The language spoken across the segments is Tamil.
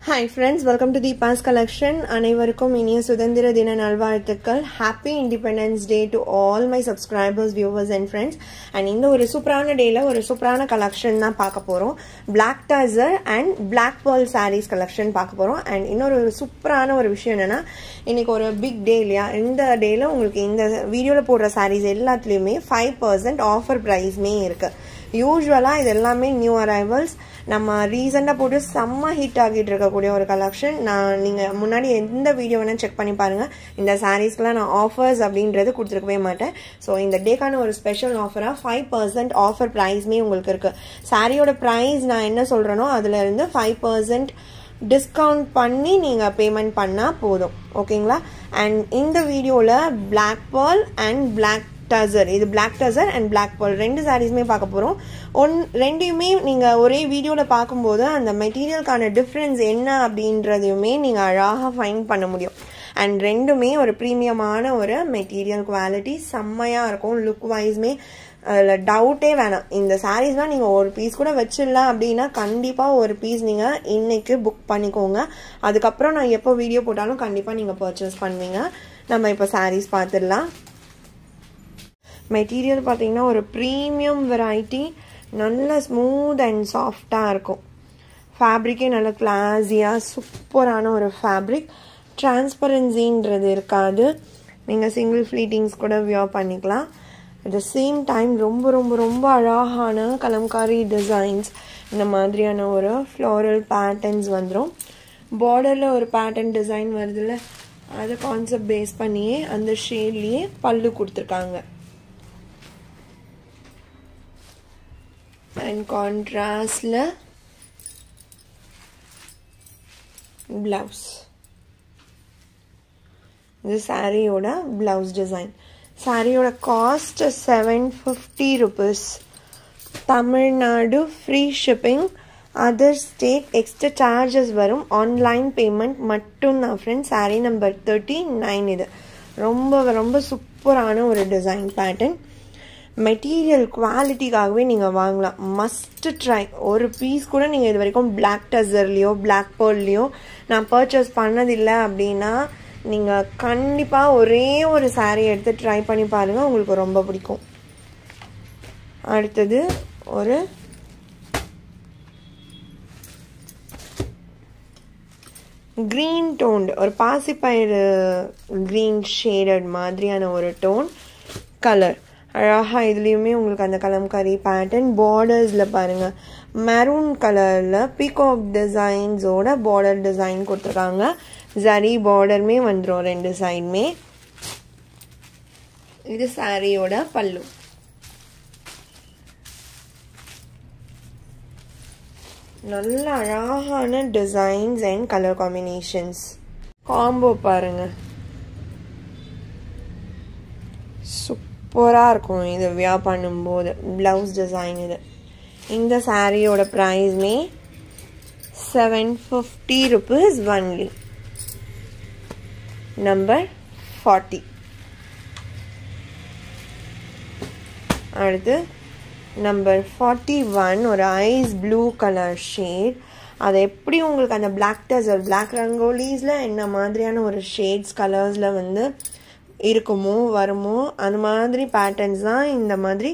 Hi friends, welcome to Deepa's collection. அனைவருக்கும் இனிய சுதந்திர தின நல்வாழ்த்துக்கள். Happy Independence Day to all my subscribers, viewers and friends. And இந்த ஒரு சூப்பரான டேல ஒரு சூப்பரான கலெக்ஷன் தான் பார்க்க போறோம். Black Tussar and Black Pearl sarees collection பார்க்க போறோம். And இன்னொரு சூப்பரான ஒரு விஷயம் என்னன்னா, இன்னைக்கு ஒரு big day இல்லையா? இந்த டேல உங்களுக்கு இந்த வீடியோல போடுற sarees எல்லாத்துலயுமே 5% ஆஃபர் பிரைஸ்மே இருக்கு. யூசுவலா இது எல்லாமே நியூ அரைவல்ஸ். நம்ம ரீசெண்டா போட்டு செம்ம ஹிட் ஆகிட்டு இருக்கக்கூடிய ஒரு கலெக்ஷன். நீங்க முன்னாடி எந்த வீடியோ வேணா செக் பண்ணி பாருங்க. இந்த சாரீஸ்க்குலாம் நான் ஆஃபர்ஸ் அப்படின்றது கொடுத்துருக்கவே மாட்டேன். ஸோ இந்த டேக்கான ஒரு ஸ்பெஷல் ஆஃபரா 5% ஆஃபர் பிரைஸ்மே உங்களுக்கு இருக்கு. சாரியோட பிரைஸ் நான் என்ன சொல்றேனோ அதுல இருந்து 5% டிஸ்கவுண்ட் பண்ணி நீங்க பேமெண்ட் பண்ணா போதும். ஓகேங்களா? அண்ட் இந்த வீடியோல Black Pearl and Black Tussar, இது Black Tussar and Black Pearl ரெண்டு சாரீஸ்மே பார்க்க போறோம். ரெண்டையுமே நீங்க ஒரே வீடியோல பார்க்கும்போது அந்த மெட்டீரியலுக்கான டிஃபரன்ஸ் என்ன அப்படின்றதையுமே நீங்க அழகாக ஃபைண்ட் பண்ண முடியும். அண்ட் ரெண்டுமே ஒரு ப்ரீமியமான ஒரு மெட்டீரியல் குவாலிட்டி, செம்மையா இருக்கும். லுக் வைஸ்மே அதில் டவுட்டே வேணாம். இந்த சாரீஸ்லாம் நீங்கள் ஒரு பீஸ் கூட வச்சிடலாம் அப்படின்னா கண்டிப்பாக ஒரு பீஸ் நீங்கள் இன்னைக்கு புக் பண்ணிக்கோங்க. அதுக்கப்புறம் நான் எப்போ வீடியோ போட்டாலும் கண்டிப்பாக நீங்கள் பர்ச்சேஸ் பண்ணுவீங்க. நம்ம இப்போ சாரீஸ் பார்த்துடலாம். மெட்டீரியல் பார்த்தீங்கன்னா ஒரு ப்ரீமியம் வெரைட்டி, நல்ல ஸ்மூத் அண்ட் சாஃப்டாக இருக்கும். ஃபேப்ரிக்கே நல்ல கிளாஸியாக சூப்பரான ஒரு ஃபேப்ரிக். டிரான்ஸ்பரன்சின்றது இருக்காது. நீங்கள் சிங்கிள் ஃப்ளீட்டிங்ஸ் கூட வியர் பண்ணிக்கலாம். அட் த சேம் டைம் ரொம்ப ரொம்ப ரொம்ப அழகான கலம்காரி டிசைன்ஸ், இந்த மாதிரியான ஒரு ஃப்ளோரல் பேட்டர்ன்ஸ் வந்துடும். பார்டரில் ஒரு பேட்டர்ன் டிசைன் வருதுல்ல, அதை கான்செப்ட் பேஸ் பண்ணியே அந்த ஷேட்லேயே பல்லு கொடுத்துருக்காங்க. அண்ட் கான்ட்ராஸ்ட்ல பிளவுஸ். இது சாரியோட பிளவுஸ் டிசைன். சாரியோட cost 750 rupees. Tamil Nadu free shipping. Other state extra charges வரும். ஆன்லைன் பேமெண்ட் மட்டும்தான் ஃப்ரெண்ட்ஸ். சாரி நம்பர் 39. இது ரொம்ப ரொம்ப சூப்பரான ஒரு டிசைன் பேட்டர்ன். மெட்டீரியல் குவாலிட்டிக்காகவே நீங்கள் வாங்கலாம். Must try. ஒரு பீஸ் கூட நீங்கள் இது வரைக்கும் Black Tussarலையோ Black Pearlலையோ நான் பர்ச்சேஸ் பண்ணதில்லை அப்படின்னா நீங்கள் கண்டிப்பாக ஒரே ஒரு சாரீ எடுத்து ட்ரை பண்ணி பாருங்கள், உங்களுக்கு ரொம்ப பிடிக்கும். அடுத்தது ஒரு க்ரீன் டோன், ஒரு பாசிப்பயிறு க்ரீன் ஷேடட் மாதிரியான ஒரு டோன் கலர். அழகா இதுலேயுமே உங்களுக்கு அந்த கலம்காரி பேட்டர்ன். பார்டர்ஸில் பாருங்கள், மெரூன் கலரில் பீகாக் டிசைன்ஸோட பார்டர் டிசைன் கொடுத்துருக்காங்க. ஜரி பார்டருமே வந்துடும் ரெண்டு சைடுமே. இது சாரியோட பல்லு. நல்ல அழகான designs and colour combinations. Combo பாருங்க, சூப்பராக இருக்கும் இது வியர் பண்ணும்போது. பிளவுஸ் டிசைன் இது. இந்த சாரியோட ப்ரைஸ்மே 750 rupees only. நம்பர் 40. அடுத்து நம்பர் 41, ஒரு ஐஸ் ப்ளூ கலர் ஷேட். அது எப்படி உங்களுக்கு அந்த Black Tussar, Black ரங்கோலிஸில் என்ன மாதிரியான ஒரு ஷேட்ஸ் கலர்ஸில் வந்து இருக்குமோ வருமோ அந்த மாதிரி பேட்டர்ன்ஸ் தான் இந்த மாதிரி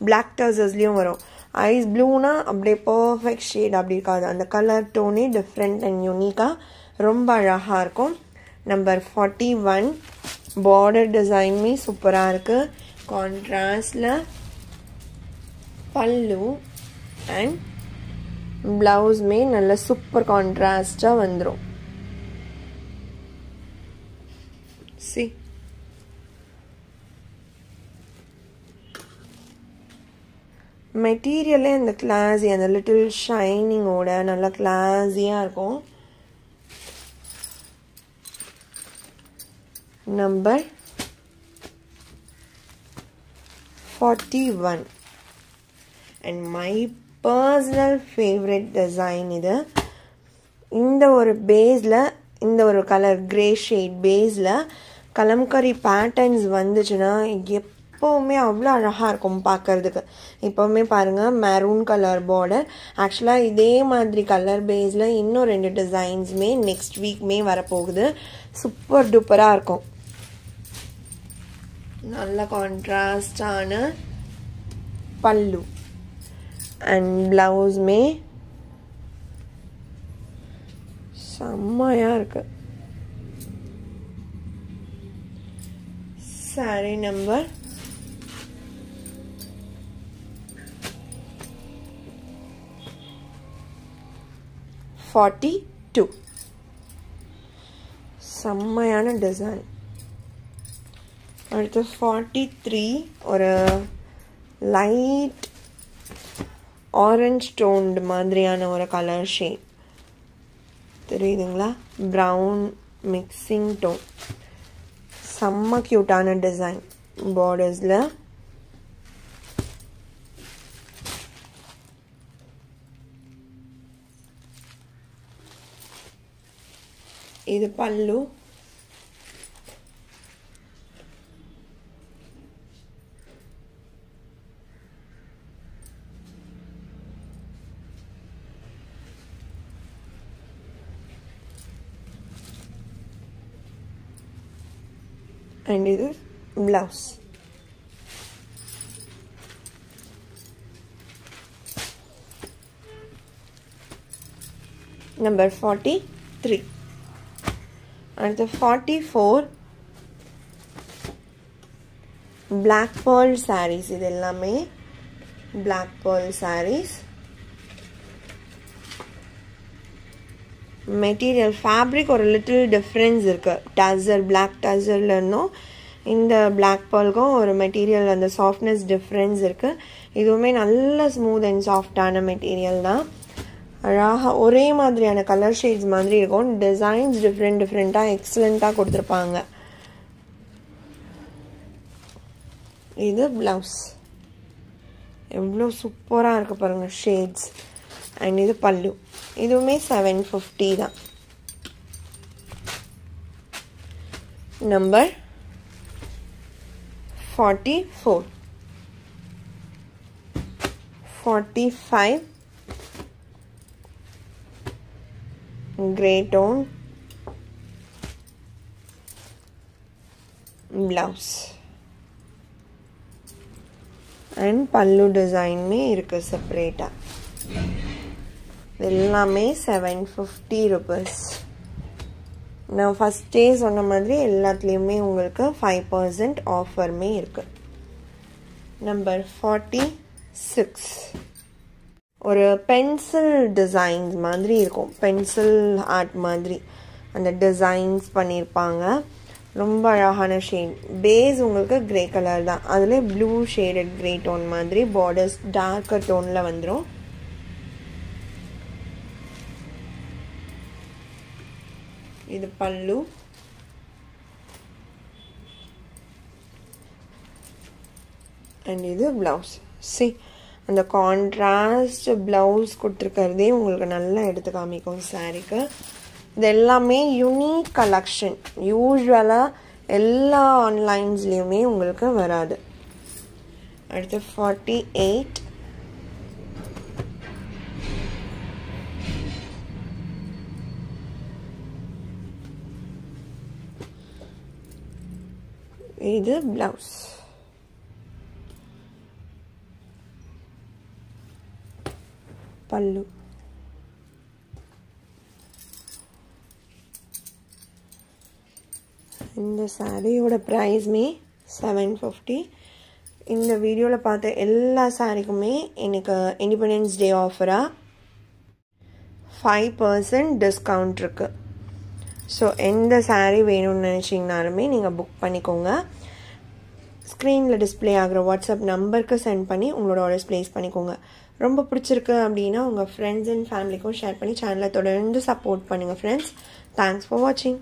Black Tussarsலையும் வரும். ஐஸ் ப்ளூனா அப்படியே பர்ஃபெக்ட் ஷேட் அப்படி இருக்காது. அந்த கலர் டோனே டிஃப்ரெண்ட் அண்ட் யூனிக்காக ரொம்ப அழகாக இருக்கும். நம்பர் 41. பார்டர் டிசைன்மே சூப்பராக இருக்குது. கான்ட்ராஸ்டில் பல்லு அண்ட் பிளவுஸ்மே நல்ல சூப்பர் கான்ட்ராஸ்டாக வந்துடும். சி மெட்டீரியலே அந்த கிளாஸி, அந்த லிட்டில் ஷைனிங்கோட நல்ல கிளாஸியாக இருக்கும். Number 41. And my personal favourite design இது. இந்த ஒரு பேஸில், இந்த ஒரு கலர் கிரே ஷேட் பேஸில் கலம்கரி பேட்டர்ன்ஸ் வந்துச்சுன்னா எப்போவுமே அவ்வளோ அழகாக இருக்கும் பார்க்குறதுக்கு. இப்போவுமே பாருங்கள் மெரூன் கலர் பார்டர். ஆக்சுவலாக இதே மாதிரி கலர் பேஸில் இன்னும் 2 டிசைன்ஸுமே நெக்ஸ்ட் வீக்மே வரப்போகுது. சூப்பர் டூப்பராக இருக்கும். நல்ல கான்ட்ராஸ்டான பல்லு அண்ட் ப்ளவுஸ்மே செம்மையாக இருக்கு. Sorry number 42. செம்மையான டிசைன். அடுத்து 43 ஒரு லைட் ஆரஞ்ச் டோன்டு மாதிரியான ஒரு கலர் ஷேட் தெரியுதுங்களா? Brown mixing tone. செம்ம க்யூட்டான டிசைன் பார்டர்ஸில். இது பல்லு. And இது blouse. Number 43. And the 44 black pearl sarees. இது எல்லாமே black pearl sarees. Material fabric ஒரு லிட்டில் டிஃப்ரென்ஸ் இருக்குது. டசர் பிளாக் டசரில் இருந்தும் இந்த பிளாக் பேர்லுக்கும் ஒரு மெட்டீரியல் அந்த சாஃப்ட்னஸ் டிஃப்ரென்ஸ் இருக்குது. இதுவுமே நல்ல ஸ்மூத் அண்ட் சாஃப்டான மெட்டீரியல் தான். அழகாக ஒரே மாதிரியான கலர் ஷேட்ஸ் மாதிரி இருக்கும். டிசைன்ஸ் டிஃப்ரெண்ட்டாக எக்ஸலண்ட்டாக கொடுத்துருப்பாங்க. இது ப்ளவுஸ். எவ்வளோ சூப்பராக இருக்குது பாருங்கள் ஷேட்ஸ். அண்ட் இது பல்லு. இதுவுமே 750 தான். Number 44 45 grey tone blouse and pallu design में इருக்கு separate. எல்லாமே 750 rupees. நான் ஃபஸ்ட்டே சொன்ன மாதிரி எல்லாத்துலேயுமே உங்களுக்கு 5% ஆஃபருமே இருக்குது. நம்பர் 46 ஒரு பென்சில் டிசைன்ஸ் மாதிரி இருக்கும். பென்சில் ஆர்ட் மாதிரி அந்த டிசைன்ஸ் பண்ணியிருப்பாங்க. ரொம்ப அழகான ஷேட். பேஸ் உங்களுக்கு கிரே கலர் தான். அதில் ப்ளூ ஷேடட் கிரே டோன் மாதிரி பார்டர்ஸ் டார்க்கர் டோனில் வந்துடும். இது பல்லு. அண்ட் இது ப்ளவுஸ். அந்த கான்ட்ராஸ்ட் ப்ளவுஸ் கொடுத்துருக்கிறதே உங்களுக்கு நல்லா எடுத்து காமிக்கும் சாரீக்கு. இது எல்லாமே யூனிக் கலெக்ஷன். யூஸ்வலாக எல்லா ஆன்லைன்ஸ்லேயுமே உங்களுக்கு வராது. அடுத்து 48 இது ப்ளவுஸ். பல்லு. இந்த சாரியோட ப்ரைஸ்மே 750. இந்த வீடியோவில் பார்த்த எல்லா சாரிக்குமே எனக்கு இண்டிபெண்டன்ஸ் டே ஆஃபராக 5% டிஸ்கவுண்ட் இருக்குது. ஸோ எந்த சாரீ வேணும்னு நினச்சிங்கனாலுமே நீங்கள் புக் பண்ணிக்கோங்க. ஸ்க்ரீனில் டிஸ்பிளே ஆகிற வாட்ஸ்அப் நம்பருக்கு சென்ட் பண்ணி உங்களோட ஆர்டர்ஸ் ப்ளேஸ் பண்ணிக்கோங்க. ரொம்ப பிடிச்சிருக்கு அப்படின்னா உங்கள் ஃப்ரெண்ட்ஸ் அண்ட் ஃபேமிலிக்கும் ஷேர் பண்ணி சேனலை தொடர்ந்து சப்போர்ட் பண்ணுங்கள் ஃப்ரெண்ட்ஸ். தேங்க்ஸ் ஃபார் வாட்சிங்.